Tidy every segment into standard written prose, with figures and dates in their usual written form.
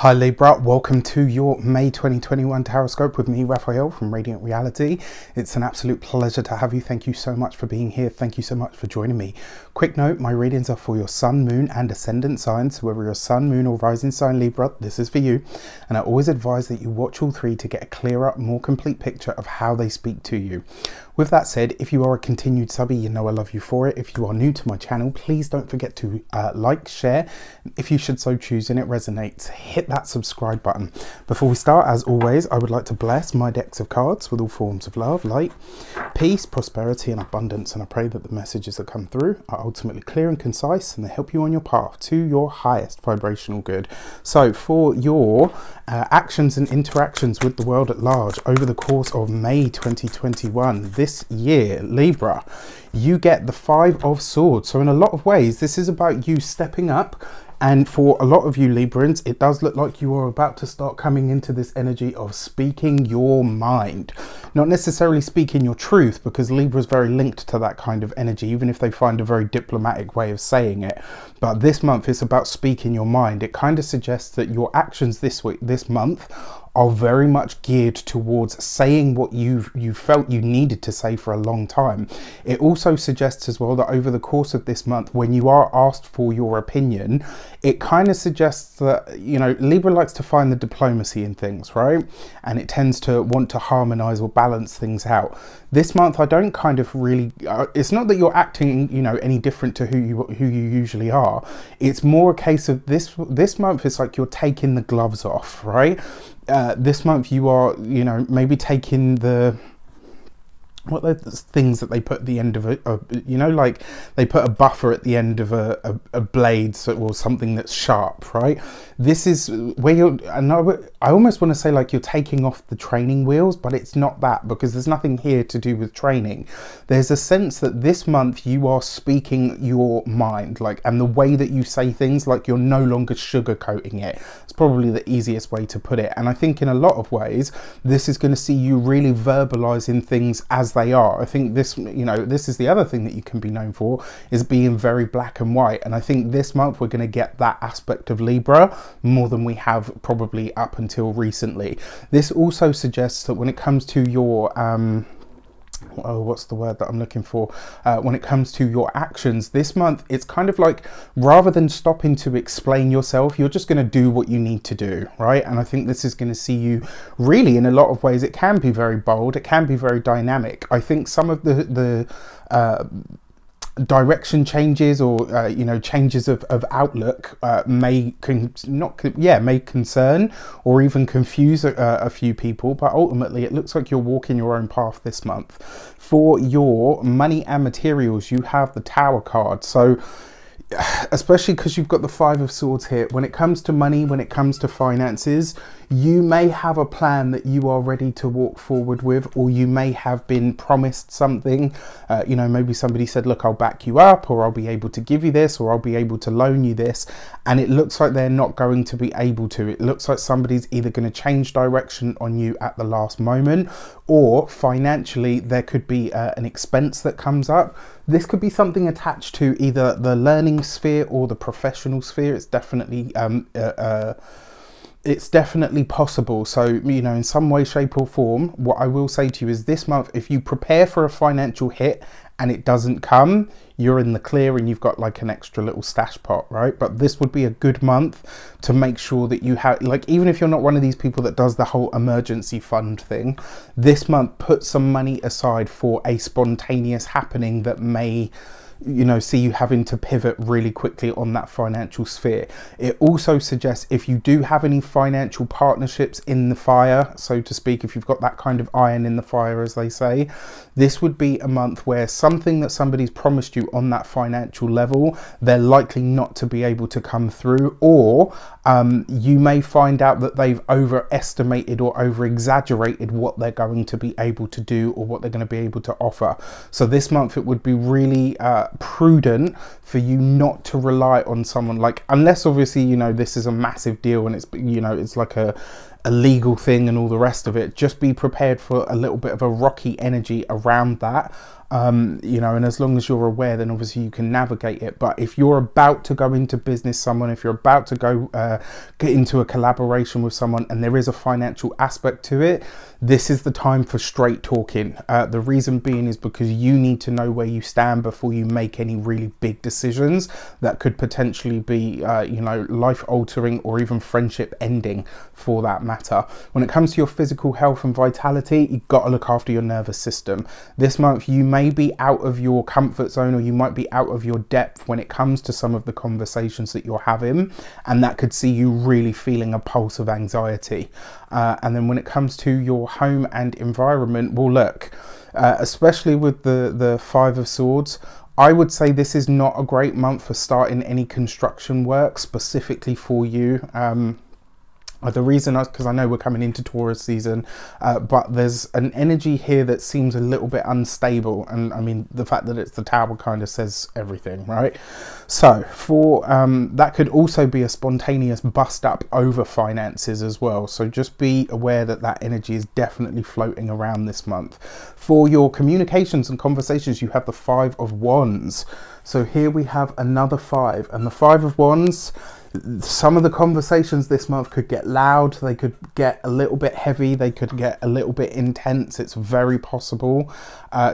Hi Libra, welcome to your May 2021 Taroscope with me, Raphael from Reydiant Reality. It's an absolute pleasure to have you. Thank you so much for being here. Thank you so much for joining me. Quick note, my readings are for your sun, moon and ascendant signs. So whether you're sun, moon or rising sign Libra, this is for you. And I always advise that you watch all three to get a clearer, more complete picture of how they speak to you. With that said, if you are a continued subby, you know I love you for it. If you are new to my channel, please don't forget to like, share. If you should so choose and it resonates, hit that subscribe button. Before we start, as always, I would like to bless my decks of cards with all forms of love, light, peace, prosperity and abundance. And I pray that the messages that come through are ultimately clear and concise and they help you on your path to your highest vibrational good. So for your actions and interactions with the world at large over the course of May 2021, this year, Libra, you get the Five of Swords. So in a lot of ways, this is about you stepping up. And for a lot of you Librans, it does look like you are about to start coming into this energy of speaking your mind. Not necessarily speaking your truth, because Libra is very linked to that kind of energy, even if they find a very diplomatic way of saying it. But this month it's about speaking your mind. It kind of suggests that your actions this month are very much geared towards saying what you felt you needed to say for a long time. It also suggests as well that over the course of this month, when you are asked for your opinion, it kind of suggests that, you know, Libra likes to find the diplomacy in things, right? And it tends to want to harmonize or balance things out. This month, I don't kind of really, it's not that you're acting, you know, any different to who you usually are. It's more a case of this month, it's like you're taking the gloves off, right? This month you are, you know, maybe taking the, what are those things that they put at the end of you know, like they put a buffer at the end of a blade, or something that's sharp, right? This is where you're, and I almost want to say like you're taking off the training wheels, but it's not that, because there's nothing here to do with training. There's a sense that this month you are speaking your mind, like, and the way that you say things, like you're no longer sugarcoating it. It's probably the easiest way to put it. And I think in a lot of ways, this is going to see you really verbalizing things as they are. I think this, you know, this is the other thing that you can be known for, is being very black and white. And I think this month we're going to get that aspect of Libra more than we have probably up until recently. This also suggests that when it comes to your what's the word that I'm looking for? When it comes to your actions this month, it's kind of like, rather than stopping to explain yourself, you're just going to do what you need to do, right? And I think this is going to see you really, in a lot of ways, it can be very bold, it can be very dynamic. I think some of the direction changes, or you know, changes of outlook may concern or even confuse a few people, but ultimately it looks like you're walking your own path this month. For your money and materials, you have the Tower card. So especially because you've got the Five of Swords here, when it comes to money, when it comes to finances, you may have a plan that you are ready to walk forward with, or you may have been promised something. You know, maybe somebody said, look, I'll back you up, or I'll be able to give you this, or I'll be able to loan you this, and it looks like they're not going to be able to. It looks like somebody's either going to change direction on you at the last moment, or financially there could be an expense that comes up. This could be something attached to either the learning sphere or the professional sphere. It's definitely possible. So, you know, in some way, shape or form, what I will say to you is this month, if you prepare for a financial hit and it doesn't come, you're in the clear and you've got like an extra little stash pot, right? But this would be a good month to make sure that you have, like, even if you're not one of these people that does the whole emergency fund thing, this month put some money aside for a spontaneous happening that may, you know, see you having to pivot really quickly on that financial sphere. It also suggests if you do have any financial partnerships in the fire, so to speak, if you've got that kind of iron in the fire, as they say, this would be a month where something that somebody's promised you on that financial level, they're likely not to be able to come through, or you may find out that they've overestimated or over exaggerated what they're going to be able to do, or what they're going to be able to offer. So this month it would be really prudent for you not to rely on someone, like, unless obviously, you know, this is a massive deal and it's, you know, it's like a legal thing and all the rest of it. Just be prepared for a little bit of a rocky energy around that. you know, and as long as you're aware, then obviously you can navigate it. But if you're about to go into business someone, if you're about to go get into a collaboration with someone and there is a financial aspect to it, this is the time for straight talking. The reason being is because you need to know where you stand before you make any really big decisions that could potentially be, you know, life altering or even friendship ending for that matter. When it comes to your physical health and vitality, you've got to look after your nervous system. This month you may be out of your comfort zone, or you might be out of your depth when it comes to some of the conversations that you're having, and that could see you really feeling a pulse of anxiety. And then when it comes to your home and environment, well, look, especially with the Five of Swords, I would say this is not a great month for starting any construction work specifically for you. The reason is because I know we're coming into Taurus season, but there's an energy here that seems a little bit unstable. And I mean, the fact that it's the Tower kind of says everything, right? So for that could also be a spontaneous bust up over finances as well. So just be aware that that energy is definitely floating around this month. For your communications and conversations, you have the Five of Wands. So here we have another five, and the Five of Wands, some of the conversations this month could get loud, they could get a little bit heavy, they could get a little bit intense. It's very possible.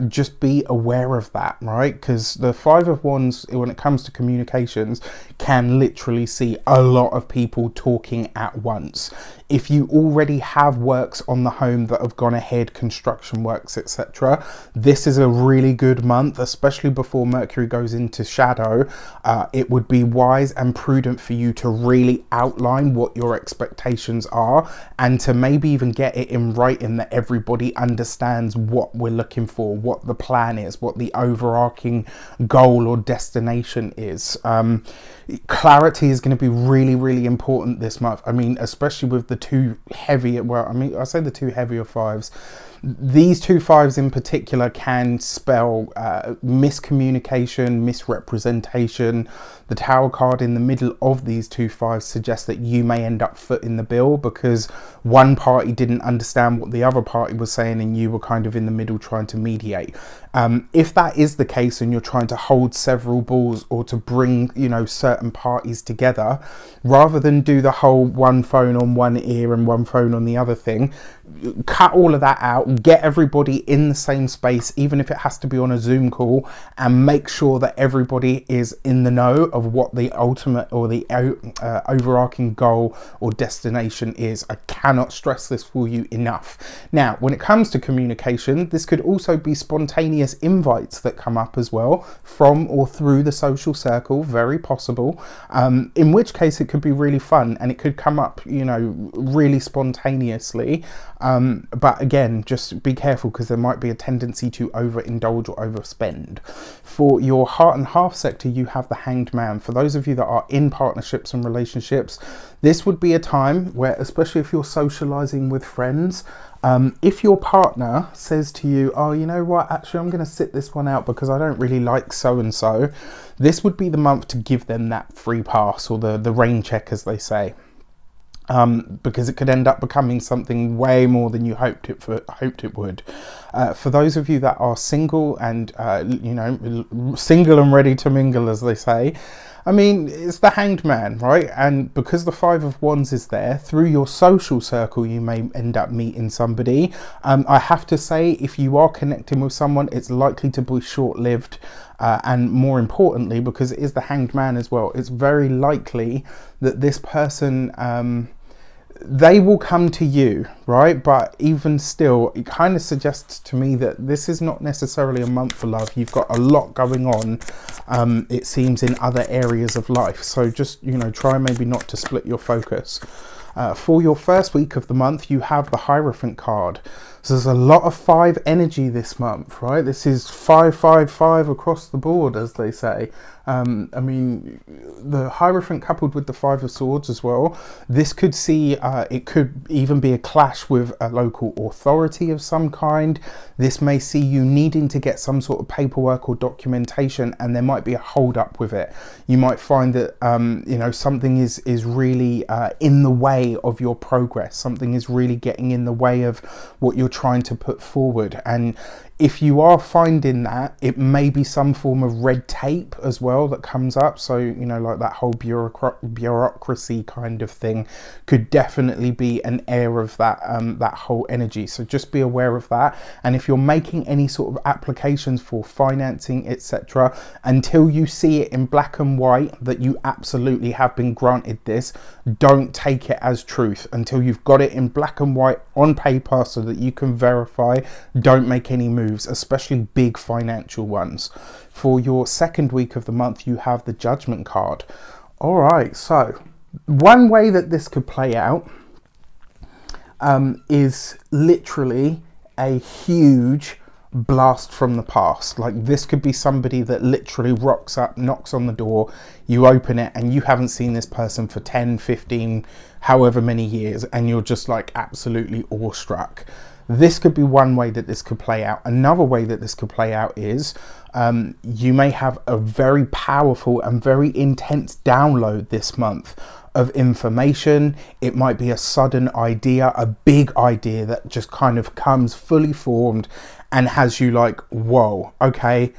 Just be aware of that, right? Because the Five of Wands, when it comes to communications, can literally see a lot of people talking at once. If you already have works on the home that have gone ahead, construction works, etc., this is a really good month, especially before Mercury goes into shadow. It would be wise and prudent for you to really outline what your expectations are, and to maybe even get it in writing that everybody understands what we're looking for, what the plan is, what the overarching goal or destination is. Clarity is going to be really, really important this month. I mean, especially with the two heavy, well, I mean, I say the two heavier fives. These two fives in particular can spell miscommunication, misrepresentation. The Tower card in the middle of these two fives suggests that you may end up footing the bill because one party didn't understand what the other party was saying and you were kind of in the middle trying to mediate. If that is the case and you're trying to hold several balls or to bring, you know, certain parties together, rather than do the whole one phone on one ear and one phone on the other thing, cut all of that out, get everybody in the same space, even if it has to be on a Zoom call, and make sure that everybody is in the know of what the ultimate or the overarching goal or destination is. I cannot stress this for you enough. Now, when it comes to communication, this could also be spontaneous invites that come up as well from or through the social circle, very possible, in which case it could be really fun and it could come up, you know, really spontaneously. But again, just be careful because there might be a tendency to overindulge or overspend. For your heart and half sector, you have the Hanged Man. For those of you that are in partnerships and relationships, this would be a time where, especially if you're socializing with friends, if your partner says to you, oh, you know what, actually I'm going to sit this one out because I don't really like so-and-so, this would be the month to give them that free pass, or the rain check, as they say. Because it could end up becoming something way more than you hoped it would. For those of you that are single and, you know, single and ready to mingle, as they say, I mean, it's the Hanged Man, right? And because the Five of Wands is there, through your social circle, you may end up meeting somebody. I have to say, if you are connecting with someone, it's likely to be short-lived. And more importantly, because it is the Hanged Man as well, it's very likely that this person, they will come to you, right? But even still, it kind of suggests to me that this is not necessarily a month for love. You've got a lot going on, it seems, in other areas of life. So just, you know, try maybe not to split your focus. For your first week of the month, you have the Hierophant card. So there's a lot of 5 energy this month, right? This is 5, 5, 5 across the board, as they say. I mean, the Hierophant coupled with the Five of Swords as well. This could see, it could even be a clash with a local authority of some kind. This may see you needing to get some sort of paperwork or documentation, and there might be a hold up with it. You might find that, you know, something is really in the way of your progress. Something is really getting in the way of what you're trying to put forward. And if you are finding that, it may be some form of red tape as well that comes up. So, you know, like that whole bureaucracy kind of thing could definitely be an air of that, that whole energy. So just be aware of that. And if you're making any sort of applications for financing, etc., until you see it in black and white that you absolutely have been granted this, don't take it as truth until you've got it in black and white on paper so that you can verify. Don't make any moves, especially big financial ones. For your second week of the month, you have the Judgment card. All right, so one way that this could play out is literally a huge blast from the past. Like, this could be somebody that literally rocks up, knocks on the door, you open it, and you haven't seen this person for 10, 15, however many years, and you're just like absolutely awestruck. This could be one way that this could play out. Another way that this could play out is you may have a very powerful and very intense download this month of information. It might be a sudden idea, a big idea that just kind of comes fully formed and has you like, whoa, okay,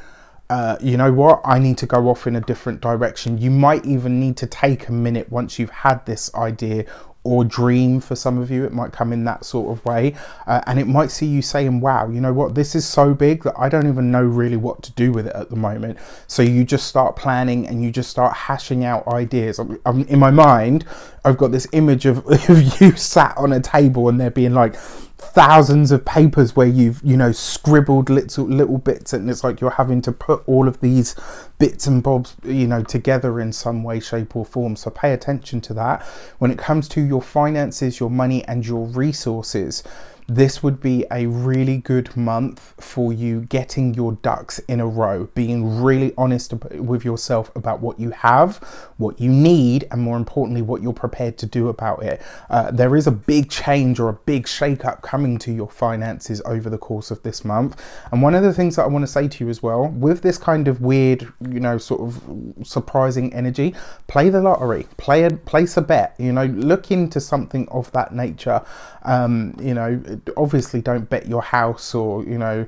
you know what, I need to go off in a different direction. You might even need to take a minute once you've had this idea or dream. For some of you, it might come in that sort of way, and it might see you saying, wow, you know what, this is so big that I don't even know really what to do with it at the moment. So you just start planning and you just start hashing out ideas. In my mind, I've got this image of you sat on a table and there being like thousands of papers where you've, you know, scribbled little bits, and it's like you're having to put all of these bits and bobs, you know, together in some way, shape or form. So pay attention to that. When it comes to your finances, your money and your resources, this would be a really good month for you getting your ducks in a row, being really honest with yourself about what you have, what you need, and more importantly, what you're prepared to do about it. There is a big change or a big shake-up coming to your finances over the course of this month. And one of the things that I want to say to you as well, with this kind of weird, you know, sort of surprising energy, play the lottery, place a bet, you know, look into something of that nature. You know, obviously don't bet your house, or, you know,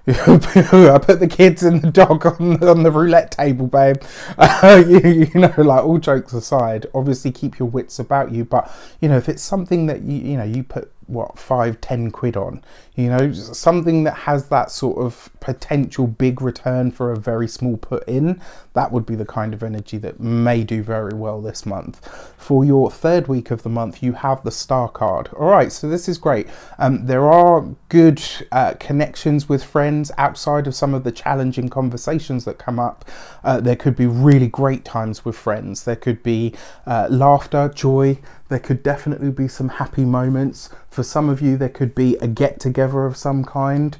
I put the kids and the dog on the roulette table, babe. You know, like, all jokes aside, obviously keep your wits about you. But, you know, if it's something that you know, you put what, 5-10 quid on, you know, something that has that sort of potential big return for a very small put in, that would be the kind of energy that may do very well this month. For your third week of the month, you have the Star card. All right, so this is great. There are good connections with friends outside of some of the challenging conversations that come up. There could be really great times with friends. There could be laughter, joy. There could definitely be some happy moments. For some of you, there could be a get-together of some kind.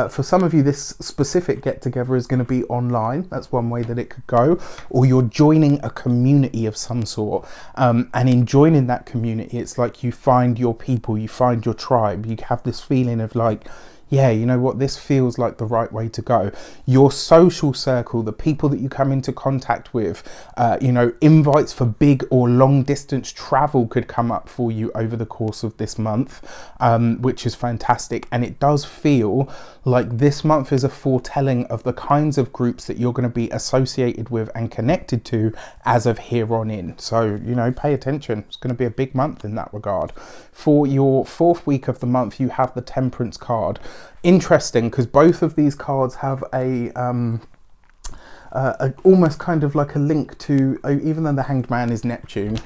For some of you, this specific get-together is going to be online. That's one way that it could go. Or you're joining a community of some sort. And in joining that community, it's like you find your people, you find your tribe. You have this feeling of like, yeah, you know what, this feels like the right way to go. Your social circle, the people that you come into contact with, you know, invites for big or long distance travel could come up for you over the course of this month, which is fantastic. And it does feel like this month is a foretelling of the kinds of groups that you're going to be associated with and connected to as of here on in. So, you know, pay attention. It's going to be a big month in that regard. For your fourth week of the month, you have the Temperance card. Interesting, because both of these cards have a almost kind of like a link to, even though the Hanged Man is Neptune,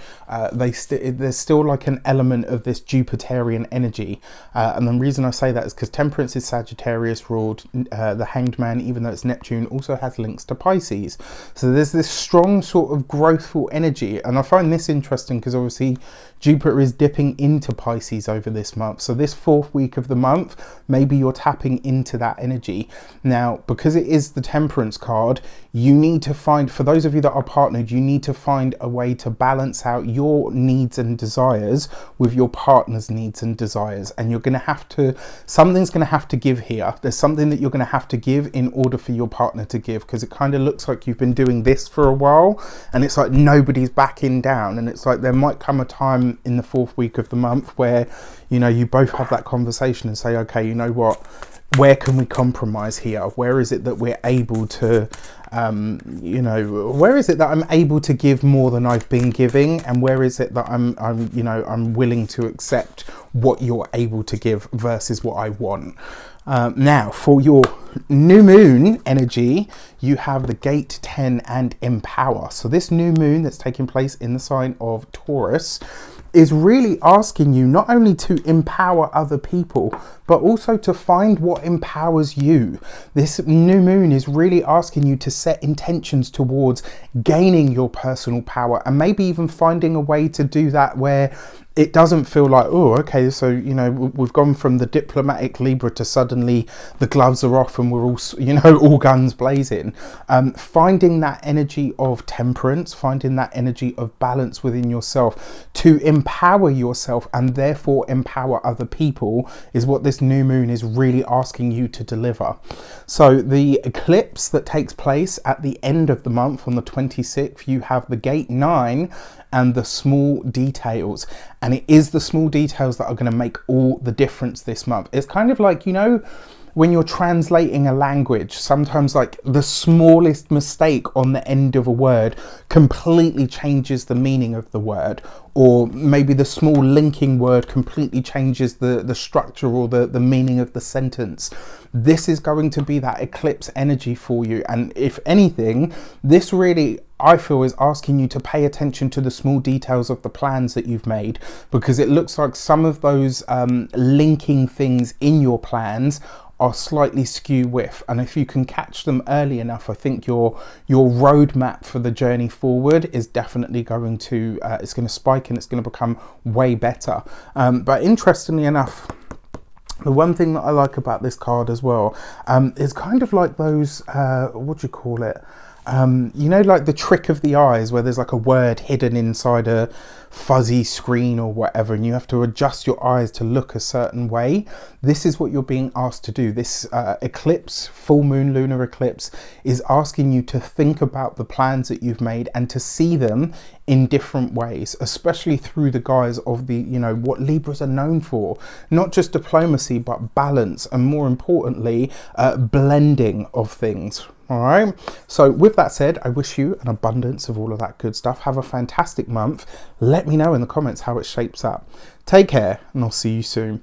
there's still like an element of this Jupiterian energy. And the reason I say that is because Temperance is Sagittarius ruled. The Hanged Man, even though it's Neptune, also has links to Pisces. So there's this strong sort of growthful energy. And I find this interesting because obviously Jupiter is dipping into Pisces over this month. So this fourth week of the month, maybe you're tapping into that energy. Now, because it is the Temperance card, you need to find, for those of you that are partnered, you need to find a way to balance out your needs and desires with your partner's needs and desires. And you're going to have to, something's going to have to give here. There's something that you're going to have to give in order for your partner to give, because it kind of looks like you've been doing this for a while and it's like nobody's backing down. And it's like there might come a time in the fourth week of the month where, you know, you both have that conversation and say, okay, you know what, where can we compromise here? Where is it that we're able to, you know, where is it that I'm able to give more than I've been giving, and where is it that I'm willing to accept what you're able to give versus what I want? Now, for your new moon energy, you have the Gate 10 and Empower. So this new moon that's taking place in the sign of Taurus is really asking you not only to empower other people, but also to find what empowers you. This new moon is really asking you to set intentions towards gaining your personal power, and maybe even finding a way to do that where it doesn't feel like, oh, okay, so, you know, we've gone from the diplomatic Libra to suddenly the gloves are off and we're all, you know, all guns blazing. Finding that energy of temperance, finding that energy of balance within yourself to empower yourself and therefore empower other people is what this new moon is really asking you to deliver. So the eclipse that takes place at the end of the month on the 26th, you have the Gate 9 and the small details. And it is the small details that are going to make all the difference this month. It's kind of like, you know, when you're translating a language, sometimes like the smallest mistake on the end of a word completely changes the meaning of the word, or maybe the small linking word completely changes the structure or the meaning of the sentence. This is going to be that eclipse energy for you. And if anything, this really, I feel, is asking you to pay attention to the small details of the plans that you've made, because it looks like some of those linking things in your plans are slightly skew with, and if you can catch them early enough, I think your roadmap for the journey forward is definitely going to it's going to spike and it's going to become way better. But interestingly enough, the one thing that I like about this card as well is kind of like those what do you call it, you know, like the trick of the eyes, where there's like a word hidden inside a fuzzy screen or whatever, and you have to adjust your eyes to look a certain way. This is what you're being asked to do. This eclipse, full moon lunar eclipse, is asking you to think about the plans that you've made and to see them in different ways, especially through the guise of the, you know, what Libras are known for, not just diplomacy, but balance, and more importantly, blending of things. All right, so with that said, I wish you an abundance of all of that good stuff. Have a fantastic month. Let me know in the comments how it shapes up. Take care, and I'll see you soon.